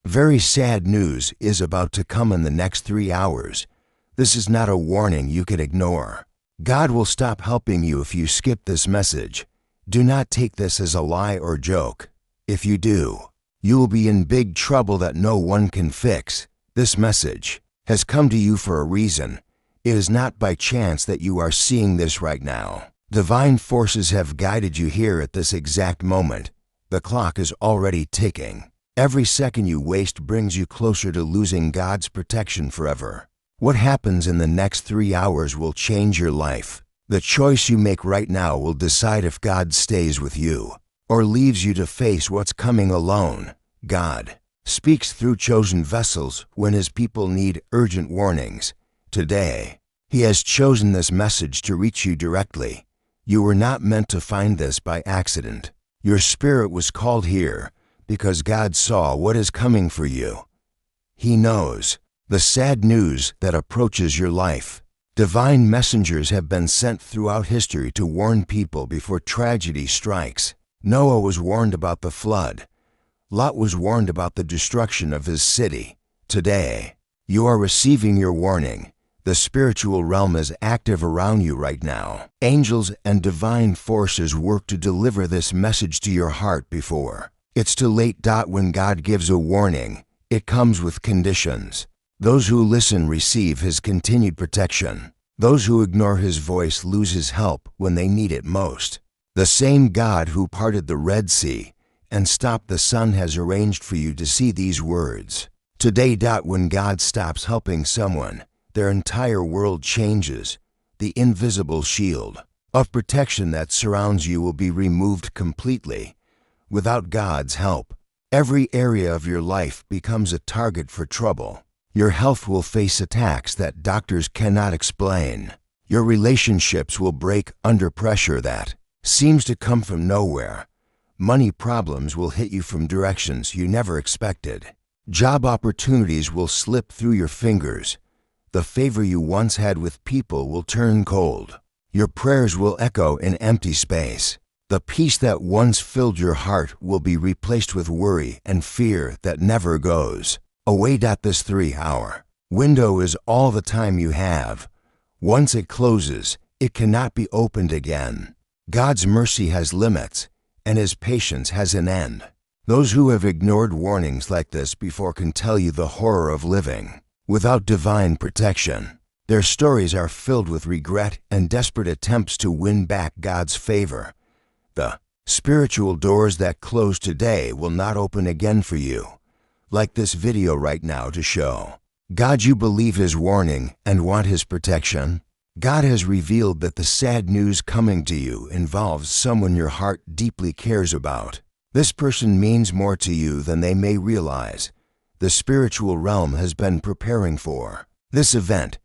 Very sad news is about to come in the next 3 hours. This is not a warning you can ignore. God will stop helping you if you skip this message. Do not take this as a lie or joke. If you do, you will be in big trouble that no one can fix. This message has come to you for a reason. It is not by chance that you are seeing this right now. Divine forces have guided you here at this exact moment. The clock is already ticking. Every second you waste brings you closer to losing God's protection forever. What happens in the next 3 hours will change your life. The choice you make right now will decide if God stays with you or leaves you to face what's coming alone. God speaks through chosen vessels when His people need urgent warnings. Today, He has chosen this message to reach you directly. You were not meant to find this by accident. Your spirit was called here because God saw what is coming for you. He knows the sad news that approaches your life. Divine messengers have been sent throughout history to warn people before tragedy strikes. Noah was warned about the flood. Lot was warned about the destruction of his city. Today, you are receiving your warning. The spiritual realm is active around you right now. Angels and divine forces work to deliver this message to your heart before it's too late. When God gives a warning, it comes with conditions. Those who listen receive His continued protection. Those who ignore His voice lose His help when they need it most. The same God who parted the Red Sea and stopped the sun has arranged for you to see these words. Today. When God stops helping someone, their entire world changes. The invisible shield of protection that surrounds you will be removed completely. Without God's help, every area of your life becomes a target for trouble. Your health will face attacks that doctors cannot explain. Your relationships will break under pressure that seems to come from nowhere. Money problems will hit you from directions you never expected. Job opportunities will slip through your fingers. The favor you once had with people will turn cold. Your prayers will echo in empty space. The peace that once filled your heart will be replaced with worry and fear that never goes away. This 3-hour window is all the time you have. Once it closes, it cannot be opened again. God's mercy has limits, and His patience has an end. Those who have ignored warnings like this before can tell you the horror of living without divine protection. Their stories are filled with regret and desperate attempts to win back God's favor. The spiritual doors that close today will not open again for you, like this video right now to show. God, you believe His warning and want His protection? God has revealed that the sad news coming to you involves someone your heart deeply cares about. This person means more to you than they may realize. The spiritual realm has been preparing for this event.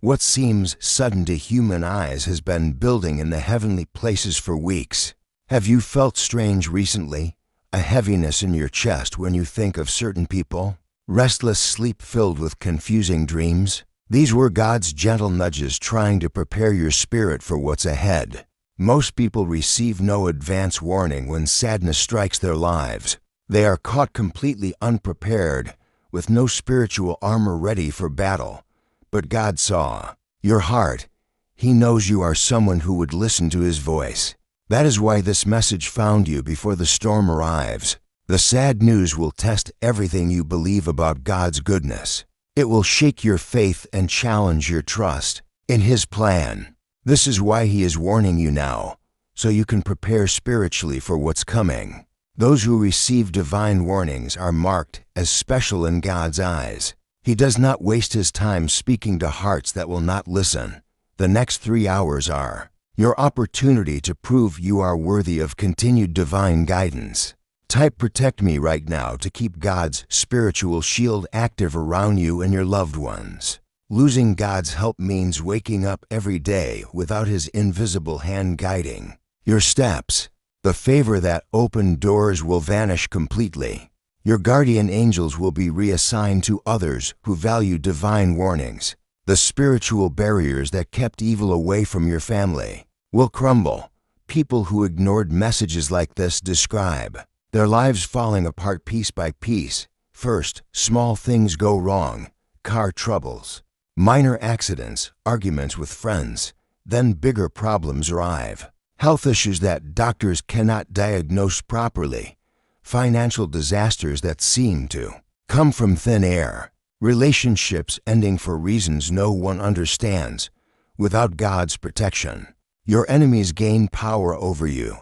What seems sudden to human eyes has been building in the heavenly places for weeks. Have you felt strange recently? A heaviness in your chest when you think of certain people? Restless sleep filled with confusing dreams? These were God's gentle nudges trying to prepare your spirit for what's ahead. Most people receive no advance warning when sadness strikes their lives. They are caught completely unprepared, with no spiritual armor ready for battle. But God saw your heart. He knows you are someone who would listen to His voice. That is why this message found you before the storm arrives. The sad news will test everything you believe about God's goodness. It will shake your faith and challenge your trust in His plan. This is why He is warning you now, so you can prepare spiritually for what's coming. Those who receive divine warnings are marked as special in God's eyes. He does not waste His time speaking to hearts that will not listen. The next 3 hours are your opportunity to prove you are worthy of continued divine guidance. Type "protect me" right now to keep God's spiritual shield active around you and your loved ones. Losing God's help means waking up every day without His invisible hand guiding your steps. The favor that opened doors will vanish completely. Your guardian angels will be reassigned to others who value divine warnings. The spiritual barriers that kept evil away from your family will crumble. People who ignored messages like this describe their lives falling apart piece by piece. First, small things go wrong. Car troubles, minor accidents, arguments with friends. Then bigger problems arrive. Health issues that doctors cannot diagnose properly. Financial disasters that seem to come from thin air. Relationships ending for reasons no one understands. Without God's protection, your enemies gain power over you.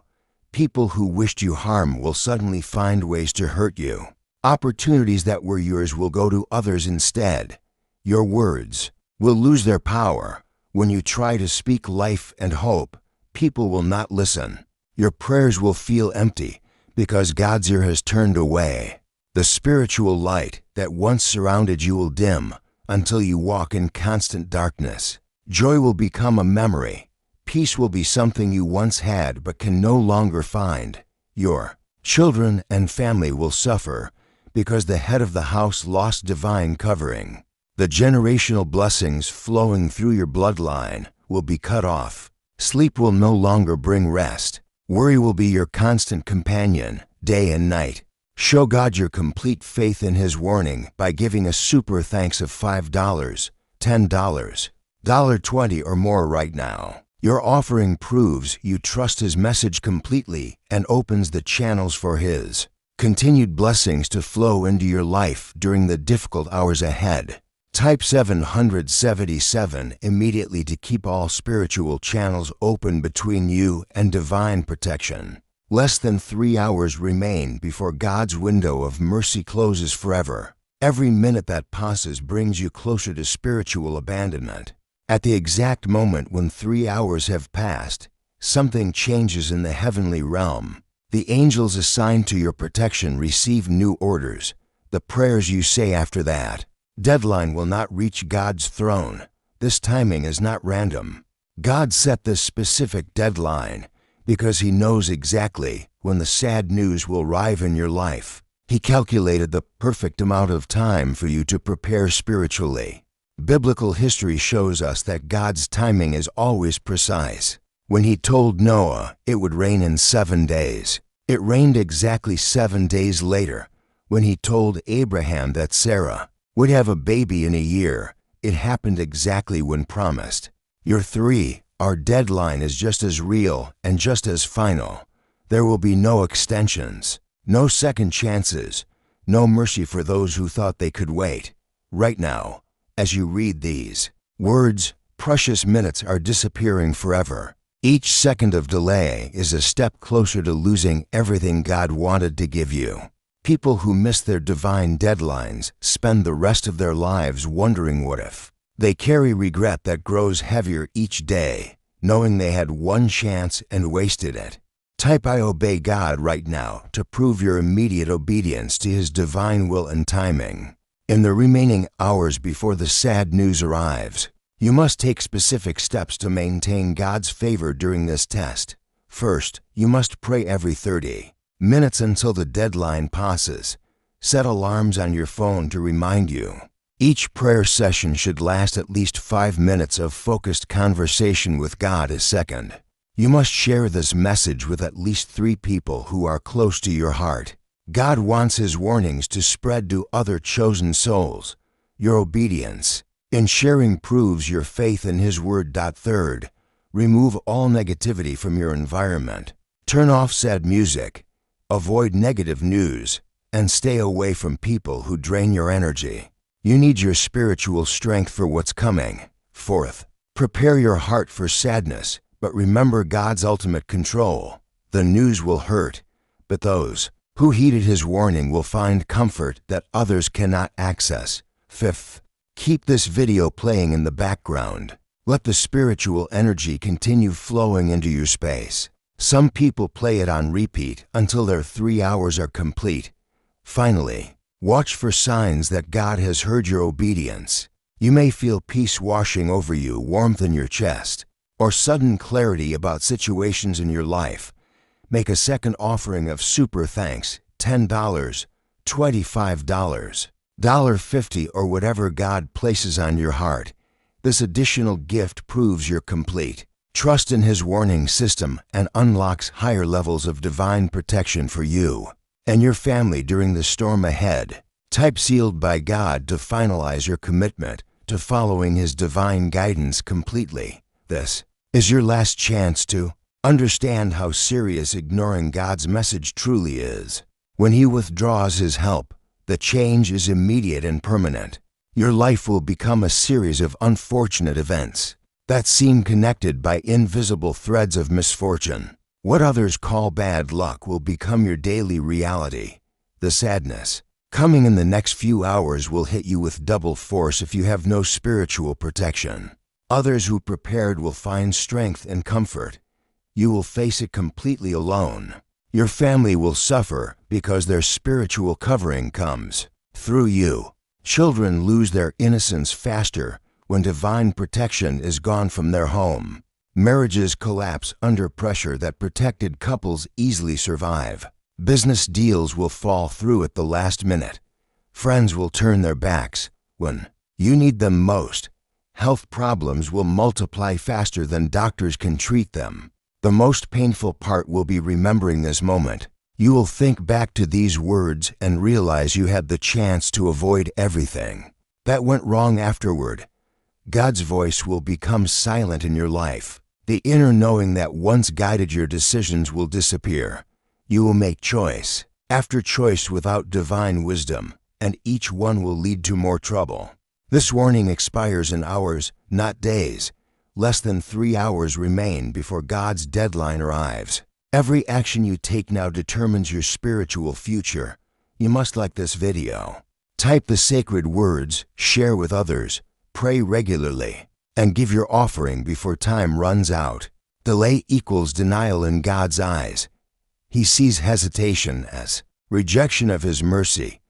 People who wished you harm will suddenly find ways to hurt you. Opportunities that were yours will go to others instead. Your words will lose their power. When you try to speak life and hope, people will not listen. Your prayers will feel empty because God's ear has turned away. The spiritual light that once surrounded you will dim until you walk in constant darkness. Joy will become a memory. Peace will be something you once had but can no longer find. Your children and family will suffer because the head of the house lost divine covering. The generational blessings flowing through your bloodline will be cut off. Sleep will no longer bring rest. Worry will be your constant companion, day and night. Show God your complete faith in His warning by giving a super thanks of $5, $10, $20 or more right now. Your offering proves you trust His message completely and opens the channels for His continued blessings to flow into your life during the difficult hours ahead. Type 777 immediately to keep all spiritual channels open between you and divine protection. Less than 3 hours remain before God's window of mercy closes forever. Every minute that passes brings you closer to spiritual abandonment. At the exact moment when 3 hours have passed, something changes in the heavenly realm. The angels assigned to your protection receive new orders. The prayers you say after that deadline will not reach God's throne. This timing is not random. God set this specific deadline because He knows exactly when the sad news will arrive in your life. He calculated the perfect amount of time for you to prepare spiritually. Biblical history shows us that God's timing is always precise. When He told Noah it would rain in 7 days, it rained exactly 7 days later. When He told Abraham that Sarah would have a baby in a year, it happened exactly when promised. Your 3-hour deadline is just as real and just as final. There will be no extensions, no second chances, no mercy for those who thought they could wait. Right now, as you read these words, precious minutes are disappearing forever. Each second of delay is a step closer to losing everything God wanted to give you. People who miss their divine deadlines spend the rest of their lives wondering what if. They carry regret that grows heavier each day, knowing they had one chance and wasted it. Type I obey God right now to prove your immediate obedience to His divine will and timing. In the remaining hours before the sad news arrives, you must take specific steps to maintain God's favor during this test. First, you must pray every 30 minutes until the deadline passes. Set alarms on your phone to remind you. Each prayer session should last at least 5 minutes of focused conversation with God a second. You must share this message with at least 3 people who are close to your heart. God wants His warnings to spread to other chosen souls. Your obedience in sharing proves your faith in His word. Third, remove all negativity from your environment. Turn off sad music, avoid negative news, and stay away from people who drain your energy. You need your spiritual strength for what's coming. Fourth, prepare your heart for sadness, but remember God's ultimate control. The news will hurt, but those who heeded His warning will find comfort that others cannot access. Fifth, keep this video playing in the background. Let the spiritual energy continue flowing into your space. Some people play it on repeat until their 3 hours are complete. Finally, watch for signs that God has heard your obedience. You may feel peace washing over you, warmth in your chest, or sudden clarity about situations in your life. Make a second offering of super thanks, $10, $25, $50, or whatever God places on your heart. This additional gift proves you're complete. Trust in His warning system and unlocks higher levels of divine protection for you and your family during the storm ahead. Type sealed by God to finalize your commitment to following His divine guidance completely. This is your last chance to understand how serious ignoring God's message truly is. When He withdraws His help, the change is immediate and permanent. Your life will become a series of unfortunate events that seem connected by invisible threads of misfortune. What others call bad luck will become your daily reality. The sadness coming in the next few hours will hit you with double force if you have no spiritual protection. Others who prepared will find strength and comfort. You will face it completely alone. Your family will suffer because their spiritual covering comes through you. Children lose their innocence faster when divine protection is gone from their home. Marriages collapse under pressure that protected couples easily survive. Business deals will fall through at the last minute. Friends will turn their backs when you need them most. Health problems will multiply faster than doctors can treat them. The most painful part will be remembering this moment. You will think back to these words and realize you had the chance to avoid everything that went wrong afterward. God's voice will become silent in your life. The inner knowing that once guided your decisions will disappear. You will make choice after choice without divine wisdom, and each one will lead to more trouble. This warning expires in hours, not days. Less than 3 hours remain before God's deadline arrives. Every action you take now determines your spiritual future. You must like this video. Type the sacred words, share with others, pray regularly, and give your offering before time runs out. Delay equals denial in God's eyes. He sees hesitation as rejection of His mercy.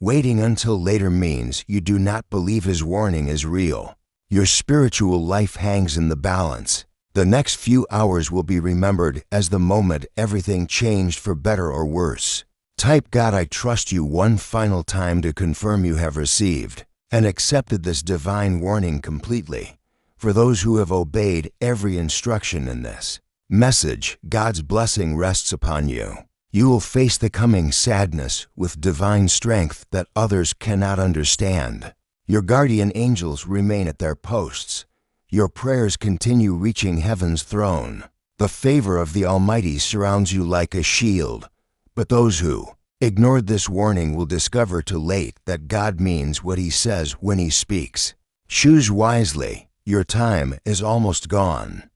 Waiting until later means you do not believe His warning is real. Your spiritual life hangs in the balance. The next few hours will be remembered as the moment everything changed for better or worse. Type God I trust you one final time to confirm you have received and accepted this divine warning completely. For those who have obeyed every instruction in this message, God's blessing rests upon you. You will face the coming sadness with divine strength that others cannot understand. Your guardian angels remain at their posts. Your prayers continue reaching heaven's throne. The favor of the Almighty surrounds you like a shield. But those who ignored this warning will discover too late that God means what He says when He speaks. Choose wisely. Your time is almost gone.